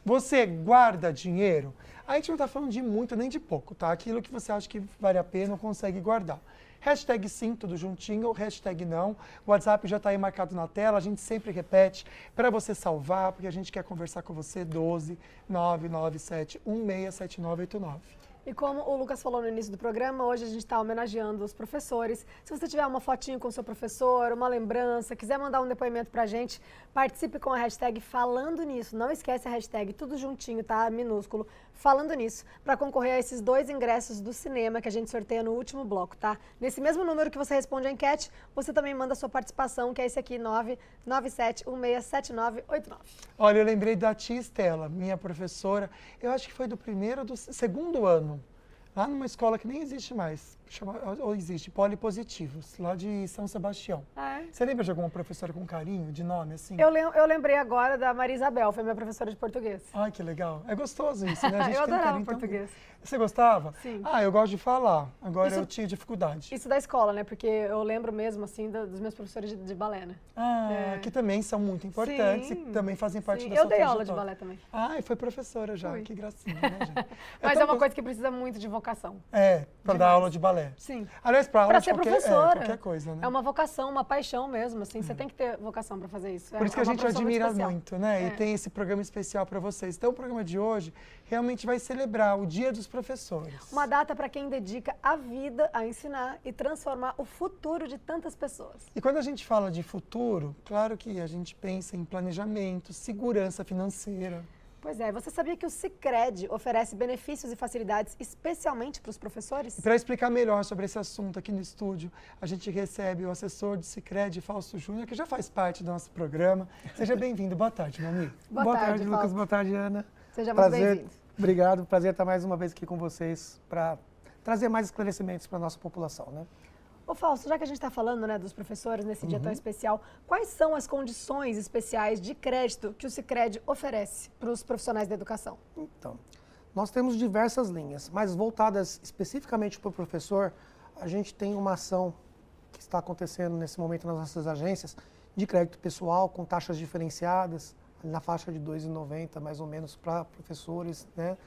Você guarda dinheiro? A gente não está falando de muito nem de pouco, tá? Aquilo que você acha que vale a pena ou consegue guardar. Hashtag sim, tudo juntinho, hashtag não. O WhatsApp já está aí marcado na tela, a gente sempre repete para você salvar, porque a gente quer conversar com você, 12 997 167989. E como o Lucas falou no início do programa, hoje a gente está homenageando os professores. Se você tiver uma fotinho com o seu professor, uma lembrança, quiser mandar um depoimento para a gente, participe com a hashtag Falando Nisso. Não esquece a hashtag tudo juntinho, tá? Minúsculo. Falando Nisso, para concorrer a esses 2 ingressos do cinema que a gente sorteia no último bloco, tá? Nesse mesmo número que você responde a enquete, você também manda a sua participação, que é esse aqui, 997167989. Olha, eu lembrei da tia Estela, minha professora, eu acho que foi do primeiro ou do segundo ano, lá numa escola que nem existe mais, ou existe, Polipositivos, lá de São Sebastião. Ah, é? Você lembra de alguma professora com carinho, de nome assim? Eu lembrei agora da Maria Isabel, foi minha professora de português. Ai, que legal. É gostoso isso, né? A gente Eu tem um adorava carinho tão- português. Você gostava? Sim. Ah, eu gosto de falar. Agora Isso- eu tinha dificuldade. Isso da escola, né? Porque eu lembro mesmo, assim, dos meus professores de balé, né? Ah, que também são muito importantes Sim, e também fazem parte sim. da Eu sua dei aula de trajetória. balé também. Ah, e foi professora já. Fui. Que gracinha, né, gente? Mas tão é uma go- coisa que precisa muito de vocação. É, para dar Demais. aula de balé. Sim. Aliás, para aula Para de ser qualquer, professora. qualquer coisa, né? É uma vocação, uma paixão mesmo, assim. Você tem que ter vocação para fazer isso. Por isso que É a uma gente profissão admira especial. muito, né? É. E tem esse programa especial para vocês. Então, o programa de hoje realmente vai celebrar o Dia dos Professores. Uma data para quem dedica a vida a ensinar e transformar o futuro de tantas pessoas. E quando a gente fala de futuro, claro que a gente pensa em planejamento, segurança financeira. Pois é, você sabia que o Sicredi oferece benefícios e facilidades especialmente para os professores? E para explicar melhor sobre esse assunto aqui no estúdio, a gente recebe o assessor do Sicredi, Fausto Júnior, que já faz parte do nosso programa. Seja bem-vindo. Boa tarde, meu amigo. Boa tarde, Lucas. Fausto. Boa tarde, Ana. Seja muito Prazer. bem-vindo. Obrigado. Prazer estar mais uma vez aqui com vocês para trazer mais esclarecimentos para a nossa população, né? Ô Fausto, já que a gente está falando, né, dos professores nesse dia tão especial, quais são as condições especiais de crédito que o Sicredi oferece para os profissionais da educação? Então, nós temos diversas linhas, mas voltadas especificamente para o professor, a gente tem uma ação que está acontecendo nesse momento nas nossas agências de crédito pessoal com taxas diferenciadas, na faixa de R$ 2,90 mais ou menos para professores, né?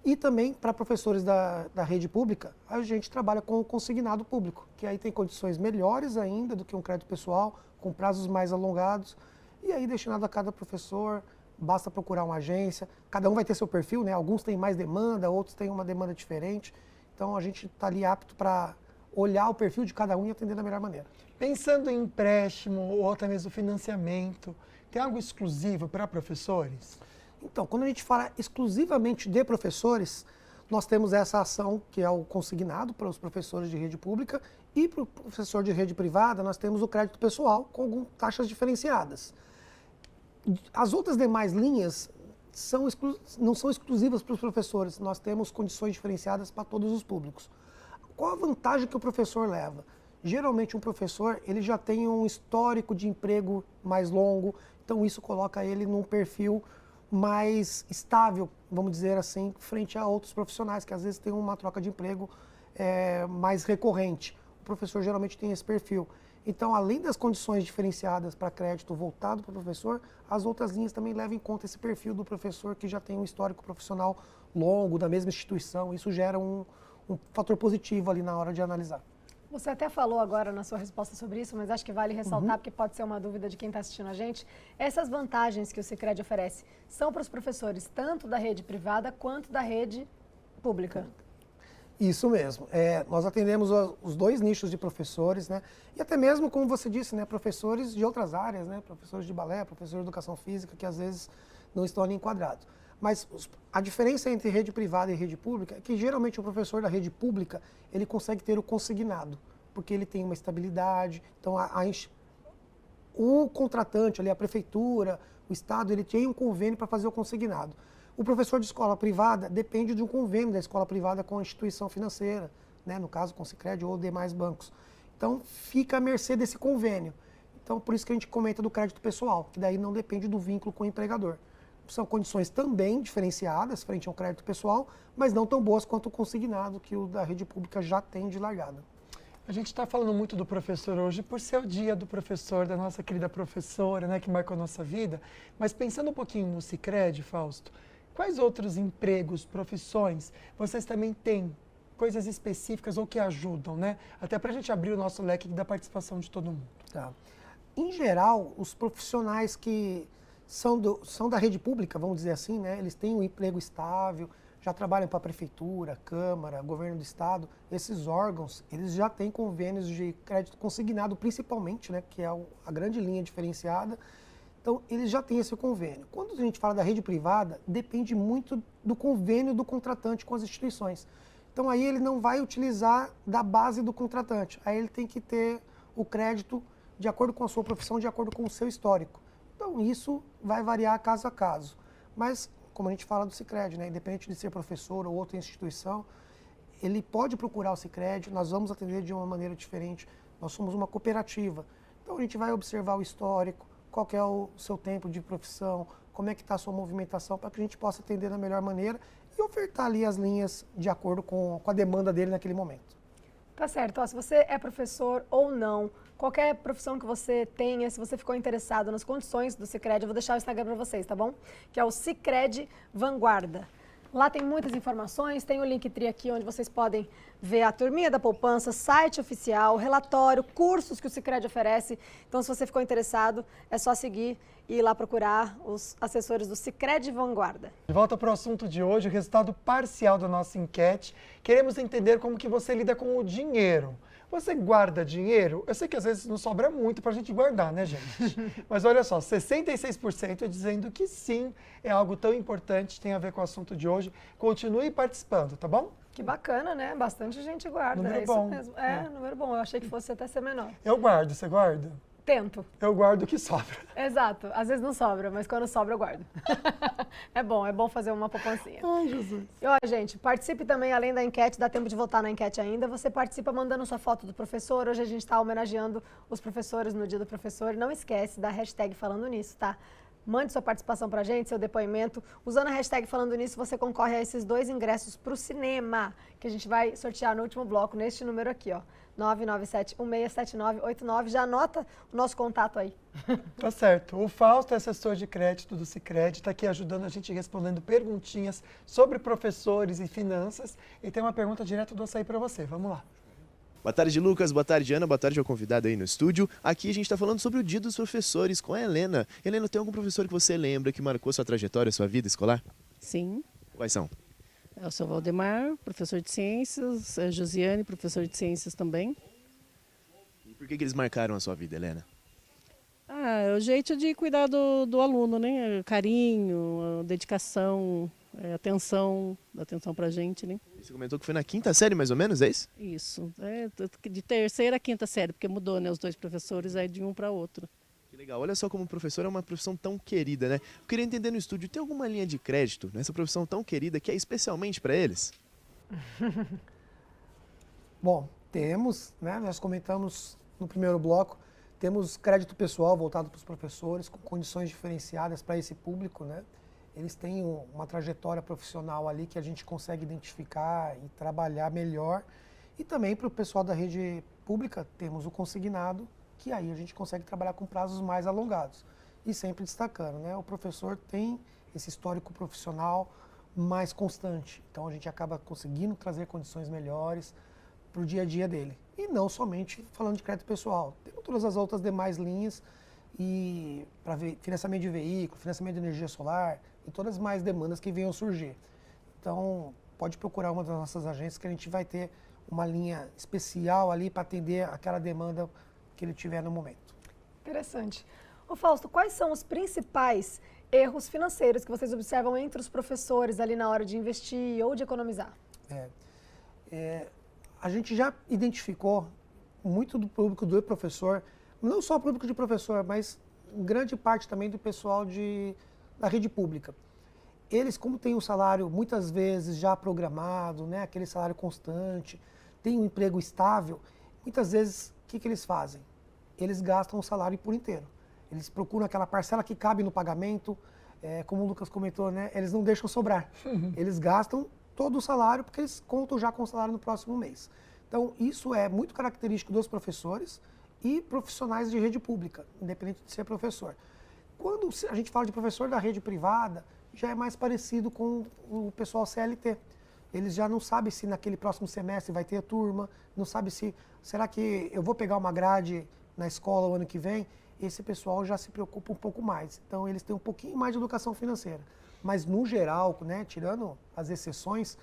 E também para professores da rede pública, a gente trabalha com o consignado público, que aí tem condições melhores ainda do que um crédito pessoal, com prazos mais alongados, e aí destinado a cada professor, basta procurar uma agência, cada um vai ter seu perfil, né? Alguns têm mais demanda, outros têm uma demanda diferente, então a gente está ali apto para olhar o perfil de cada um e atender da melhor maneira. Pensando em empréstimo ou até mesmo financiamento, tem algo exclusivo para professores? Então, quando a gente fala exclusivamente de professores, nós temos essa ação que é o consignado para os professores de rede pública e para o professor de rede privada nós temos o crédito pessoal com algumas taxas diferenciadas. As outras demais linhas não são exclusivas para os professores, nós temos condições diferenciadas para todos os públicos. Qual a vantagem que o professor leva? Geralmente um professor ele já tem um histórico de emprego mais longo, então isso coloca ele num perfil mais estável, vamos dizer assim, frente a outros profissionais que às vezes têm uma troca de emprego mais recorrente. O professor geralmente tem esse perfil. Então, além das condições diferenciadas para crédito voltado para o professor, as outras linhas também levam em conta esse perfil do professor que já tem um histórico profissional longo, da mesma instituição. Isso gera um fator positivo ali na hora de analisar. Você até falou agora na sua resposta sobre isso, mas acho que vale ressaltar, porque pode ser uma dúvida de quem está assistindo a gente. Essas vantagens que o Sicredi oferece são para os professores tanto da rede privada quanto da rede pública? Isso mesmo. Nós atendemos os dois nichos de professores, né? E até mesmo, como você disse, né, professores de outras áreas, né? Professores de balé, professores de educação física, que às vezes não estão ali enquadrados. Mas a diferença entre rede privada e rede pública é que geralmente o professor da rede pública, ele consegue ter o consignado, porque ele tem uma estabilidade. Então, o contratante ali, a prefeitura, o Estado, ele tem um convênio para fazer o consignado. O professor de escola privada depende de um convênio da escola privada com a instituição financeira, né? No caso com o Sicredi ou demais bancos. Então, fica à mercê desse convênio. Então, por isso que a gente comenta do crédito pessoal, que daí não depende do vínculo com o empregador. São condições também diferenciadas frente ao crédito pessoal, mas não tão boas quanto o consignado que o da rede pública já tem de largada. A gente está falando muito do professor hoje por ser o dia do professor, da nossa querida professora, né, que marcou a nossa vida. Mas pensando um pouquinho no Sicredi, Fausto, quais outros empregos, profissões, vocês também têm coisas específicas ou que ajudam, né? Até para a gente abrir o nosso leque da participação de todo mundo. Tá. Em geral, os profissionais que são da rede pública, vamos dizer assim, né? Eles têm um emprego estável, já trabalham para a prefeitura, Câmara, governo do estado. Esses órgãos, eles já têm convênios de crédito consignado, principalmente, né? Que é a grande linha diferenciada. Então, eles já têm esse convênio. Quando a gente fala da rede privada, depende muito do convênio do contratante com as instituições. Então, aí ele não vai utilizar da base do contratante. Aí ele tem que ter o crédito de acordo com a sua profissão, de acordo com o seu histórico. Então, isso vai variar caso a caso. Mas, como a gente fala do Sicredi, né? Independente de ser professor ou outra instituição, ele pode procurar o Sicredi, nós vamos atender de uma maneira diferente. Nós somos uma cooperativa. Então, a gente vai observar o histórico, qual que é o seu tempo de profissão, como é que está a sua movimentação, para que a gente possa atender da melhor maneira e ofertar ali as linhas de acordo com a demanda dele naquele momento. Tá certo. Ó, se você é professor ou não, qualquer profissão que você tenha, se você ficou interessado nas condições do Sicredi, eu vou deixar o Instagram para vocês, tá bom? Que é o Sicredi Vanguarda. Lá tem muitas informações, tem o Linktree aqui onde vocês podem ver a turminha da poupança, site oficial, relatório, cursos que o Sicredi oferece. Então, se você ficou interessado, é só seguir e ir lá procurar os assessores do Sicredi Vanguarda. De volta para o assunto de hoje, o resultado parcial da nossa enquete. Queremos entender como que você lida com o dinheiro. Você guarda dinheiro? Eu sei que às vezes não sobra muito para a gente guardar, né, gente? Mas olha só, 66% dizendo que sim, é algo tão importante, tem a ver com o assunto de hoje. Continue participando, tá bom? Que bacana, né? Bastante gente guarda. Número é bom. Isso mesmo. Número bom. Eu achei que fosse até ser menor. Eu guardo, você guarda? Tento. Eu guardo o que sobra. Exato. Às vezes não sobra, mas quando sobra eu guardo. É bom fazer uma poupancinha. Ai, Jesus. E ó, gente, participe também, além da enquete, dá tempo de votar na enquete ainda. Você participa mandando sua foto do professor. Hoje a gente está homenageando os professores no Dia do Professor. Não esquece da hashtag falando nisso, tá? Mande sua participação pra gente, seu depoimento. Usando a hashtag falando nisso, você concorre a esses 2 ingressos pro cinema, que a gente vai sortear no último bloco, neste número aqui, ó. 997-167989. Já anota o nosso contato aí. Tá certo. O Fausto é assessor de crédito do Sicredi, está aqui ajudando a gente respondendo perguntinhas sobre professores e finanças. E tem uma pergunta direto do Açaí para você. Vamos lá. Boa tarde, Lucas. Boa tarde, Ana. Boa tarde ao convidado aí no estúdio. Aqui a gente está falando sobre o Dia dos Professores com a Helena. Helena, tem algum professor que você lembra que marcou sua trajetória, sua vida escolar? Sim, Quais são? é o seu Valdemar, professor de ciências, a Josiane, professor de ciências também. E por que eles marcaram a sua vida, Helena? É o jeito de cuidar do aluno, né? Carinho, dedicação, atenção, dá atenção pra gente, né? Você comentou que foi na 5ª série, mais ou menos, é isso? Isso, de 3ª a 5ª série, porque mudou, né? Os 2 professores aí de um para outro. Que legal. Olha só como professor é uma profissão tão querida, né? Eu queria entender no estúdio, tem alguma linha de crédito nessa profissão tão querida que é especialmente para eles? Bom, temos, né? Nós comentamos no primeiro bloco, temos crédito pessoal voltado para os professores, com condições diferenciadas para esse público, né? Eles têm uma trajetória profissional ali que a gente consegue identificar e trabalhar melhor. E também para o pessoal da rede pública, temos o consignado, que aí a gente consegue trabalhar com prazos mais alongados. E sempre destacando, né? O professor tem esse histórico profissional mais constante. Então a gente acaba conseguindo trazer condições melhores para o dia a dia dele. E não somente falando de crédito pessoal. Temos todas as outras demais linhas e para financiamento de veículo, financiamento de energia solar e todas as mais demandas que venham surgir. Então pode procurar uma das nossas agências que a gente vai ter uma linha especial ali para atender aquela demanda que ele tiver no momento. Interessante. Ô Fausto, quais são os principais erros financeiros que vocês observam entre os professores ali na hora de investir ou de economizar? A gente já identificou muito do público do professor, não só o público de professor, mas grande parte também do pessoal da rede pública. Eles, como têm um salário muitas vezes já programado, né, aquele salário constante, têm um emprego estável, muitas vezes o que eles fazem? Eles gastam o salário por inteiro. Eles procuram aquela parcela que cabe no pagamento, como o Lucas comentou, né? Eles não deixam sobrar. Eles gastam todo o salário porque eles contam já com o salário no próximo mês. Então, isso é muito característico dos professores e profissionais de rede pública, independente de ser professor. Quando a gente fala de professor da rede privada, já é mais parecido com o pessoal CLT. Eles já não sabem se naquele próximo semestre vai ter turma, não sabe se, será que eu vou pegar uma grade na escola o ano que vem? Esse pessoal já se preocupa um pouco mais. Então, eles têm um pouquinho mais de educação financeira. Mas, no geral, né, tirando as exceções,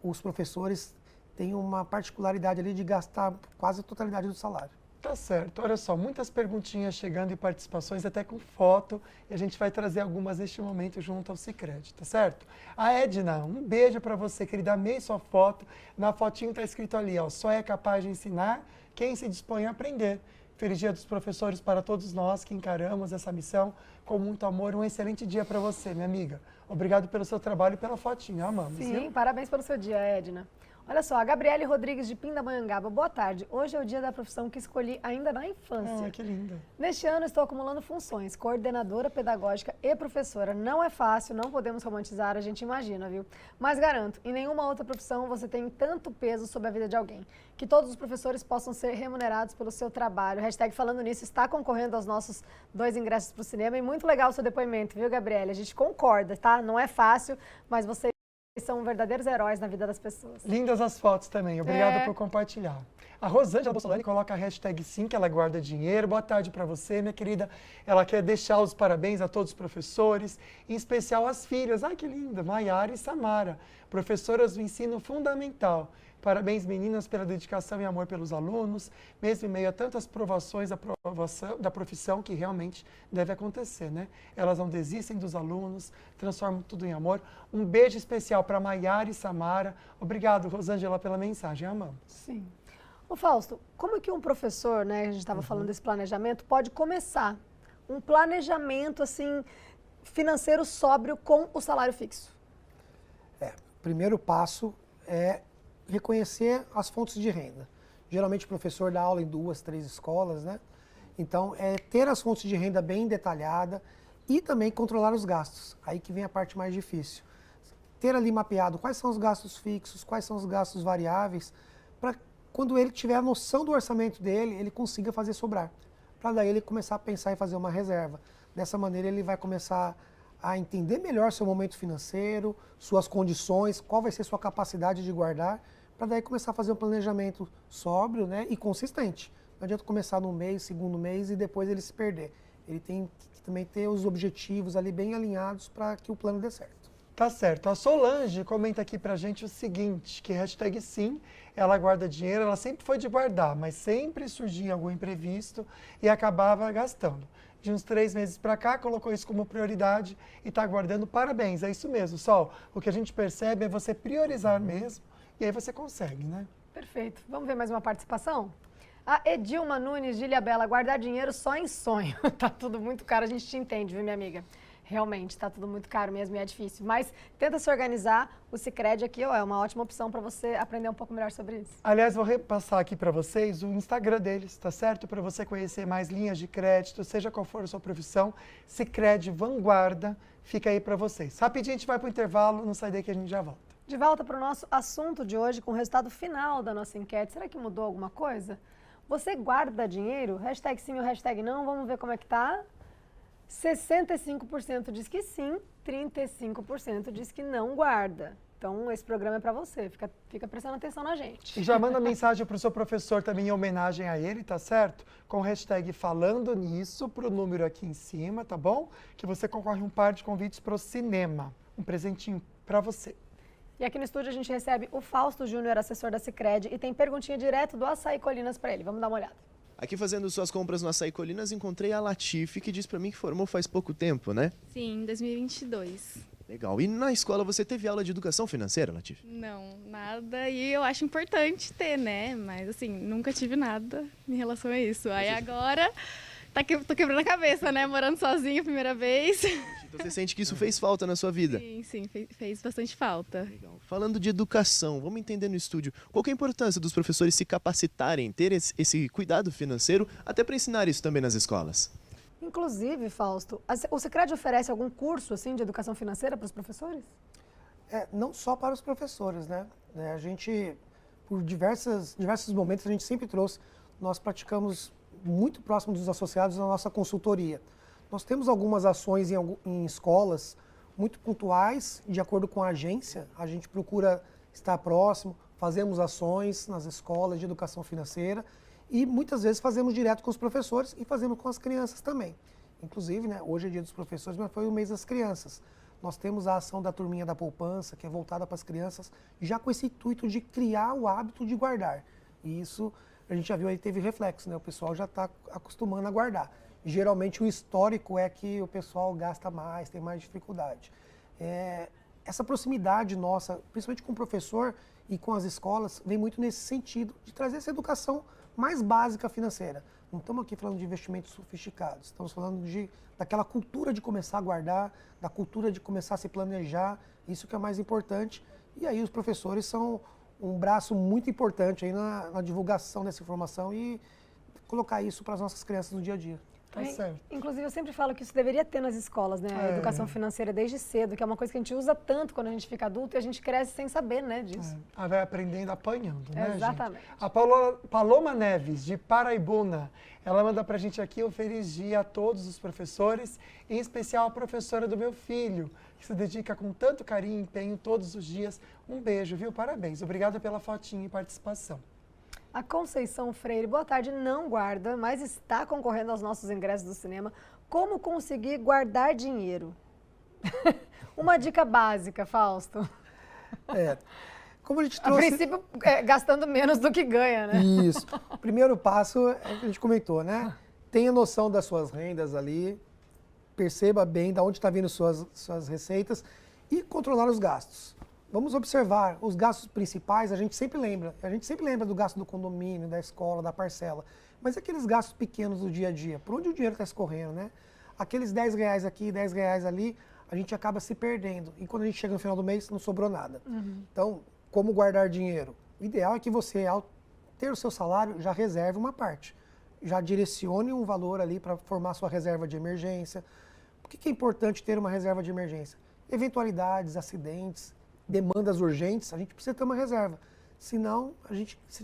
os professores têm uma particularidade ali de gastar quase a totalidade do salário. Tá certo. Olha só, muitas perguntinhas chegando e participações até com foto. E a gente vai trazer algumas neste momento junto ao Sicredi, tá certo? A Edna, um beijo para você, querida. Amei sua foto. Na fotinho tá escrito ali, ó, só é capaz de ensinar quem se dispõe a aprender. Feliz Dia dos Professores para todos nós que encaramos essa missão com muito amor. Um excelente dia para você, minha amiga. Obrigado pelo seu trabalho e pela fotinha. Amamos, Sim, viu? parabéns pelo seu dia, Edna. Olha só, a Gabriele Rodrigues de Pindamonhangaba. Boa tarde. Hoje é o dia da profissão que escolhi ainda na infância. Ah, que linda. Neste ano estou acumulando funções, coordenadora pedagógica e professora. Não é fácil, não podemos romantizar, a gente imagina, viu? Mas garanto, em nenhuma outra profissão você tem tanto peso sobre a vida de alguém. Que todos os professores possam ser remunerados pelo seu trabalho. Hashtag falando nisso, está concorrendo aos nossos 2 ingressos para o cinema. E muito legal o seu depoimento, viu, Gabriele? A gente concorda, tá? Não é fácil, mas vocês são verdadeiros heróis na vida das pessoas. Lindas as fotos também. Obrigado por compartilhar. A Rosângela Bolsolani coloca a hashtag sim, que ela guarda dinheiro. Boa tarde para você, minha querida. Ela quer deixar os parabéns a todos os professores, em especial às filhas. Ai, que linda! Maiara e Samara, professoras do ensino fundamental. Parabéns, meninas, pela dedicação e amor pelos alunos, mesmo em meio a tantas provações da profissão que realmente deve acontecer, né? Elas não desistem dos alunos, transformam tudo em amor. Um beijo especial para Maiara e Samara. Obrigado, Rosângela, pela mensagem. Amamos. Sim. Ô Fausto, como que um professor, né, a gente estava falando desse planejamento, pode começar um planejamento, assim, financeiro sóbrio com o salário fixo? O primeiro passo é reconhecer as fontes de renda. Geralmente o professor dá aula em 2, 3 escolas, né? Então, é ter as fontes de renda bem detalhada e também controlar os gastos. Aí que vem a parte mais difícil. Ter ali mapeado quais são os gastos fixos, quais são os gastos variáveis, para quando ele tiver a noção do orçamento dele, ele consiga fazer sobrar. Para daí ele começar a pensar em fazer uma reserva. Dessa maneira ele vai começar a entender melhor seu momento financeiro, suas condições, qual vai ser sua capacidade de guardar, para daí começar a fazer um planejamento sóbrio, né, e consistente. Não adianta começar no mês, segundo mês e depois ele se perder. Ele tem que também ter os objetivos ali bem alinhados para que o plano dê certo. Tá certo. A Solange comenta aqui pra gente o seguinte, que hashtag sim, ela guarda dinheiro, ela sempre foi de guardar, mas sempre surgia algum imprevisto e acabava gastando. De uns 3 meses para cá, colocou isso como prioridade e está guardando. Parabéns, é isso mesmo, Sol. O que a gente percebe é você priorizar mesmo e aí você consegue, né? Perfeito. Vamos ver mais uma participação? A Edilma Nunes de Ilhabela, guardar dinheiro só em sonho. Tá tudo muito caro, a gente te entende, viu, minha amiga? Realmente, tá tudo muito caro mesmo e é difícil. Mas tenta se organizar, o Sicredi aqui ó, é uma ótima opção para você aprender um pouco melhor sobre isso. Aliás, vou repassar aqui para vocês o Instagram deles, tá certo? Para você conhecer mais linhas de crédito, seja qual for a sua profissão, Sicredi Vanguarda, fica aí para vocês. Rapidinho a gente vai para o intervalo, não sai daí que a gente já volta. De volta para o nosso assunto de hoje, com o resultado final da nossa enquete. Será que mudou alguma coisa? Você guarda dinheiro? Hashtag sim ou hashtag não, vamos ver como é que tá. 65% diz que sim, 35% diz que não guarda. Então, esse programa é para você, fica prestando atenção na gente. E já manda mensagem para o seu professor também em homenagem a ele, tá certo? Com o hashtag falando nisso, para o número aqui em cima, tá bom? Que você concorre um par de convites para o cinema. Um presentinho para você. E aqui no estúdio a gente recebe o Fausto Júnior, assessor da Sicredi, e tem perguntinha direto do Açaí Colinas para ele. Vamos dar uma olhada. Aqui fazendo suas compras no Açaí Colinas, encontrei a Latife, que diz pra mim que formou faz pouco tempo, né? Sim, em 2022. Legal. E na escola você teve aula de educação financeira, Latife? Não, nada. E eu acho importante ter, né? Mas assim, nunca tive nada em relação a isso. Aí agora tô quebrando a cabeça, né? Morando sozinha a primeira vez. Então você sente que isso fez falta na sua vida? Sim, fez bastante falta. Legal. Falando de educação, vamos entender no estúdio qual que é a importância dos professores se capacitarem, ter esse cuidado financeiro, até para ensinar isso também nas escolas. Inclusive, Fausto, o Sicredi oferece algum curso assim, de educação financeira para os professores? Não só para os professores, né? A gente, por diversos momentos, a gente sempre trouxe, nós praticamos muito próximo dos associados na nossa consultoria. Nós temos algumas ações em escolas muito pontuais, de acordo com a agência, a gente procura estar próximo, fazemos ações nas escolas de educação financeira e muitas vezes fazemos direto com os professores e fazemos com as crianças também. Inclusive, né, hoje é dia dos professores, mas foi o mês das crianças. Nós temos a ação da Turminha da Poupança, que é voltada para as crianças, já com esse intuito de criar o hábito de guardar. E isso, a gente já viu aí, teve reflexo, né? O pessoal já está acostumando a guardar. Geralmente o histórico é que o pessoal gasta mais, tem mais dificuldade. Essa proximidade nossa, principalmente com o professor e com as escolas, vem muito nesse sentido de trazer essa educação mais básica financeira. Não estamos aqui falando de investimentos sofisticados, estamos falando daquela cultura de começar a guardar, da cultura de começar a se planejar, isso que é mais importante. E aí os professores são um braço muito importante aí na divulgação dessa informação e colocar isso para as nossas crianças no dia a dia. Tá certo. Inclusive, eu sempre falo que isso deveria ter nas escolas, né? A educação financeira desde cedo, que é uma coisa que a gente usa tanto quando a gente fica adulto e a gente cresce sem saber, né, disso. Vai aprendendo apanhando, né, Exatamente. gente? A Paloma Neves, de Paraibuna, ela manda pra gente aqui um feliz dia a todos os professores, em especial a professora do meu filho, que se dedica com tanto carinho e empenho todos os dias. Um beijo, viu? Parabéns. Obrigada pela fotinha e participação. A Conceição Freire, boa tarde, não guarda, mas está concorrendo aos nossos ingressos do cinema. Como conseguir guardar dinheiro? Uma dica básica, Fausto. Como a gente A trouxe... princípio, gastando menos do que ganha, né? Isso. O primeiro passo é o que a gente comentou, né? Tenha noção das suas rendas ali, perceba bem de onde está vindo suas receitas e controlar os gastos. Vamos observar os gastos principais, a gente sempre lembra do gasto do condomínio, da escola, da parcela, mas aqueles gastos pequenos do dia a dia, por onde o dinheiro está escorrendo, né? Aqueles R$10 aqui, R$10 ali, a gente acaba se perdendo e quando a gente chega no final do mês não sobrou nada. Então, como guardar dinheiro? O ideal é que você, ao ter o seu salário, já reserve uma parte, já direcione um valor ali para formar sua reserva de emergência. Por que é importante ter uma reserva de emergência? Eventualidades, acidentes, demandas urgentes, a gente precisa ter uma reserva. Senão, se a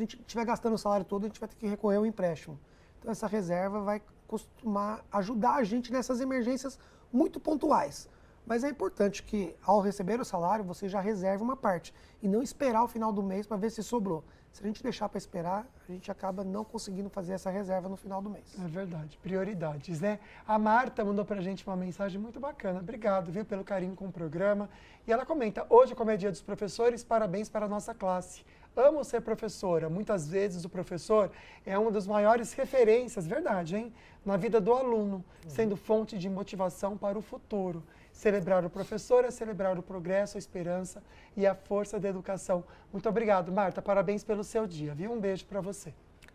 gente estiver gastando o salário todo, a gente vai ter que recorrer ao empréstimo. Então, essa reserva vai costumar ajudar a gente nessas emergências muito pontuais. Mas é importante que, ao receber o salário, você já reserve uma parte. E não esperar o final do mês para ver se sobrou. Se a gente deixar para esperar, a gente acaba não conseguindo fazer essa reserva no final do mês. É verdade, prioridades, né? A Marta mandou pra gente uma mensagem muito bacana. Obrigado, viu, pelo carinho com o programa. E ela comenta, hoje, como é dia dos professores, parabéns para a nossa classe. Amo ser professora. Muitas vezes o professor é uma das maiores referências, verdade, hein? Na vida do aluno, sendo fonte de motivação para o futuro. Celebrar o professor é celebrar o progresso, a esperança e a força da educação. Muito obrigado, Marta. Parabéns pelo seu dia, viu? Um beijo para você.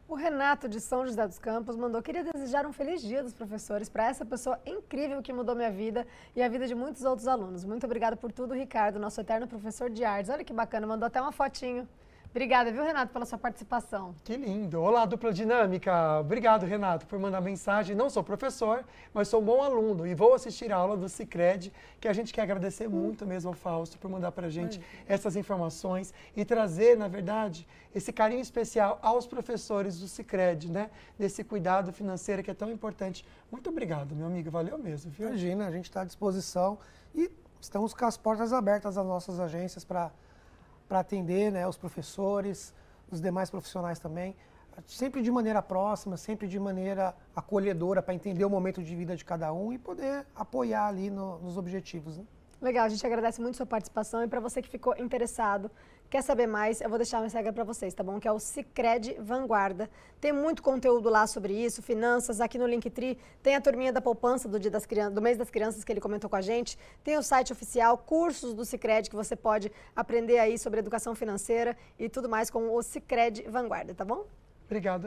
O Renato de São José dos Campos mandou, queria desejar um feliz dia dos professores para essa pessoa incrível que mudou minha vida e a vida de muitos outros alunos. Muito obrigada por tudo, Ricardo, nosso eterno professor de artes. Olha que bacana, mandou até uma fotinho. Obrigada, viu, Renato, pela sua participação. Que lindo. Olá, Dupla Dinâmica. Obrigado, Renato, por mandar mensagem. Não sou professor, mas sou um bom aluno e vou assistir a aula do Sicredi, que a gente quer agradecer muito mesmo ao Fausto por mandar pra gente essas informações e trazer, na verdade, esse carinho especial aos professores do Sicredi, né? Desse cuidado financeiro que é tão importante. Muito obrigado, meu amigo. Valeu mesmo, viu? Imagina, a gente está à disposição e estamos com as portas abertas às nossas agências para atender, né, os professores, os demais profissionais também, sempre de maneira próxima, sempre de maneira acolhedora, para entender o momento de vida de cada um e poder apoiar ali nos objetivos. Né? Legal, a gente agradece muito sua participação e para você que ficou interessado, quer saber mais, eu vou deixar uma Instagram para vocês, tá bom? Que é o Sicredi Vanguarda. Tem muito conteúdo lá sobre isso, finanças, aqui no Linktree tem a turminha da poupança do mês das crianças que ele comentou com a gente, tem o site oficial, cursos do Sicredi que você pode aprender aí sobre educação financeira e tudo mais com o Sicredi Vanguarda, tá bom? Obrigado.